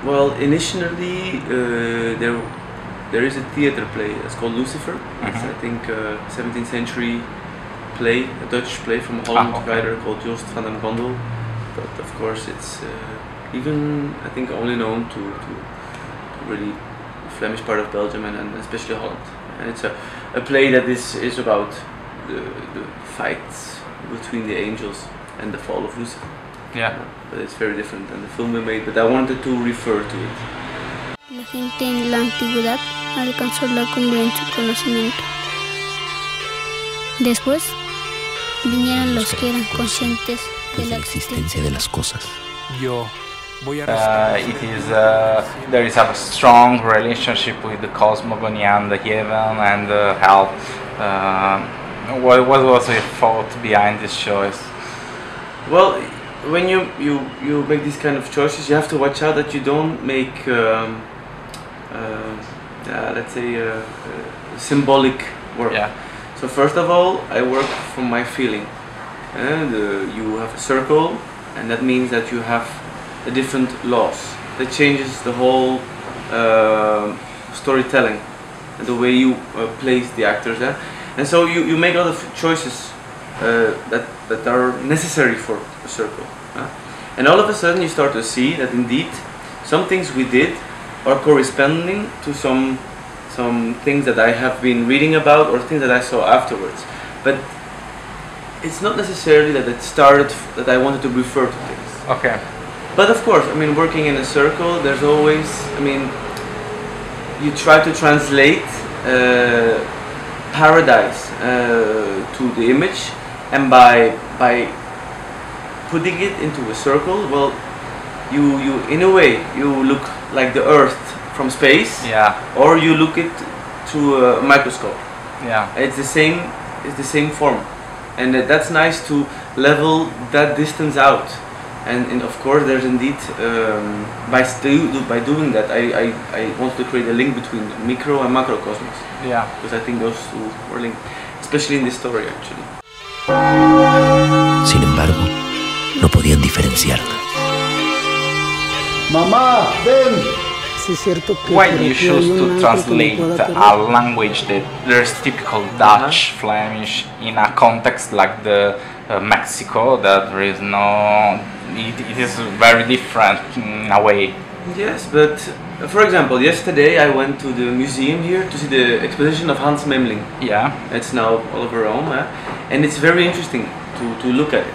Well, initially there is a theater play. It's called Lucifer. It's, I think, 17th century play, a Dutch play from a Holland writer called Gust van Gondel. But of course, it's even, I think, only known to really Flemish part of Belgium and especially Holland. And it's a play that is about the fights between the angels and the fall of Lucifer. Yeah. But it's very different than the film we made, but I wanted to refer to it. La gente en la antigüedad alcanzó la cumbre en su conocimiento. Después vinieron los que eran conscientes de la existencia de las cosas. There is a strong relationship with the cosmogony and the heaven and the hell. What was the thought behind this choice? Well, when you make these kind of choices, you have to watch out that you don't make let's say symbolic work. Yeah. So first of all, I work from my feeling, and you have a circle, and that means that you have a different laws that changes the whole storytelling and the way you place the actors. And so you make a lot of choices that are necessary for a circle. And all of a sudden you start to see that indeed some things we did are corresponding to some things that I have been reading about or things that I saw afterwards. But it's not necessarily that it started that I wanted to refer to things. Okay. But of course, I mean, working in a circle, there's always, I mean, you try to translate paradise to the image, and by putting it into a circle, well, you in a way you look like the Earth from space, Yeah. or you look it through a microscope. Yeah. It's the same form, and that's nice to level that distance out. And of course, there's indeed by doing that, I want to create a link between micro and macrocosmos. Yeah. Because I think those two are linked, especially in this story actually. Sin embargo, no podían diferenciarla. Mamá, ven. When you choose to translate a language that there's typical Dutch, Flemish, in a context like the Mexico, that there is no, it is very different in a way. Yes, but for example, yesterday I went to the museum here to see the exposition of Hans Memling. Yeah. It's now all over Rome, and it's very interesting to look at it.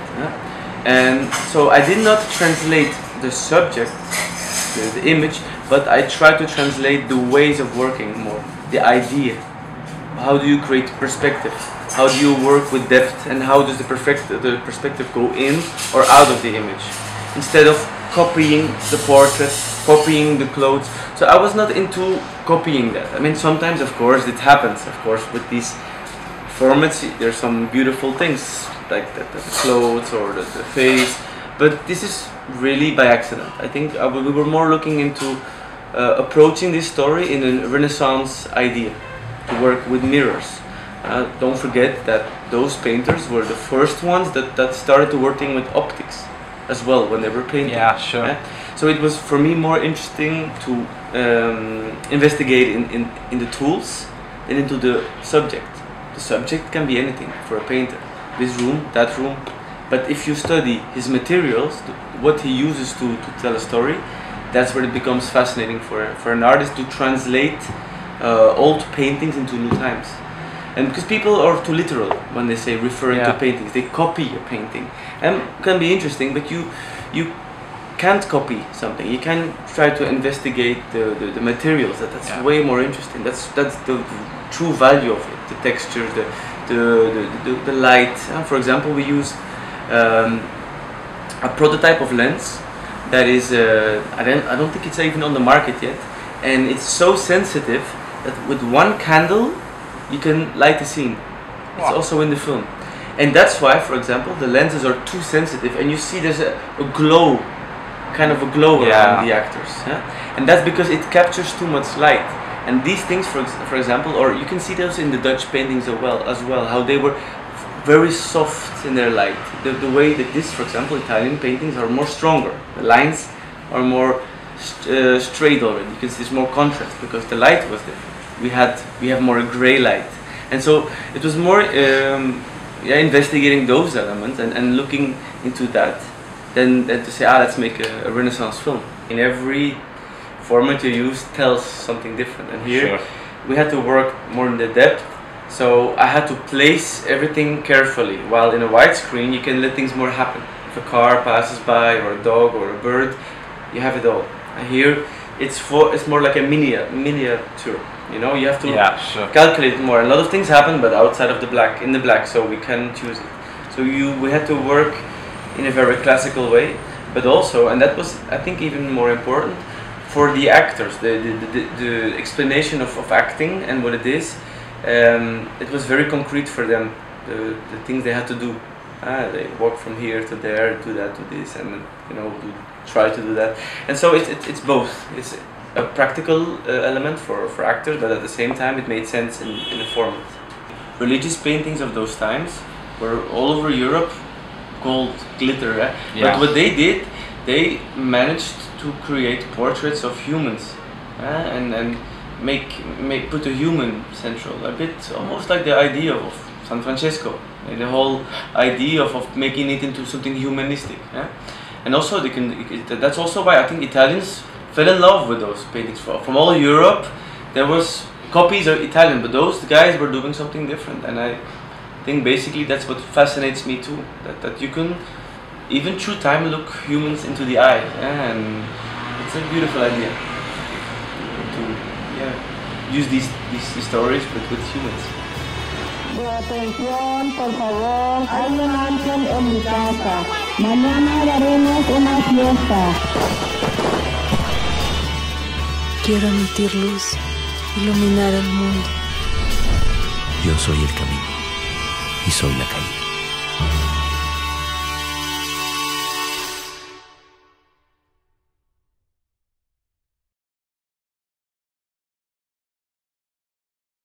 And so I did not translate the subject, the image, but I try to translate the ways of working more, the idea. How do you create perspective? How do you work with depth? And how does the perspective go in or out of the image? Instead of copying the portrait, copying the clothes. So I was not into copying that. I mean, sometimes, of course, it happens. Of course, with these formats, there's some beautiful things, like the clothes or the face. But this is really by accident. I think we were more looking into approaching this story in a Renaissance idea, to work with mirrors. Don't forget that those painters were the first ones that started to working with optics as well when they were painting. Yeah, sure. So it was for me more interesting to investigate in the tools than into the subject. The subject can be anything for a painter. This room, that room. But if you study his materials, what he uses to tell a story, that's where it becomes fascinating for an artist to translate old paintings into new times. And because people are too literal when they say referring to paintings, they copy a painting, and it can be interesting, but you can't copy something. You can try to investigate the materials. That's way more interesting. That's the true value of it. The textures, the light. For example, we use a prototype of lens that is I don't think it's even on the market yet, and it's so sensitive that with one candle you can light a scene. It's also in the film, and that's why, for example, the lenses are too sensitive, and you see there's a glow, kind of a glow around the actors, and that's because it captures too much light. And these things, for example, or you can see those in the Dutch paintings as well, how they were very soft in their light. The way that this, for example, Italian paintings are more stronger. The lines are more straight already. You can see there's more contrast because the light was different. We have more gray light, and so it was more investigating those elements and looking into that than to say, let's make a Renaissance film. In every format you use tells something different, and here we had to work more in the depth. So I had to place everything carefully. While in a widescreen you can let things more happen. If a car passes by, or a dog, or a bird, you have it all. And here it's more like a miniature. You know, you have to calculate more. A lot of things happen, but outside of in the black, so we can choose it. So we had to work in a very classical way, but also, and that was, I think, even more important for the actors, the explanation of acting and what it is. It was very concrete for them, the things they had to do. They walk from here to there, do that, do this, and try to do that. And so it's both. It's a practical element for actors, but at the same time it made sense in the format. Religious paintings of those times were all over Europe called glitter. But what they did, they managed to create portraits of humans and put a human central, a bit almost like the idea of San Francesco, the whole idea of making it into something humanistic. And also that's also why I think Italians fell in love with those paintings. From all Europe there was copies of Italian, but those guys were doing something different, and I think basically that's what fascinates me too, that you can even through time look humans into the eye, and it's a beautiful idea to use these stories but with humans. Atención, por favor, hay un ángel en mi casa. Mañana haremos una fiesta. Quiero emitir luz, iluminar el mundo. Yo soy el camino y soy la calle.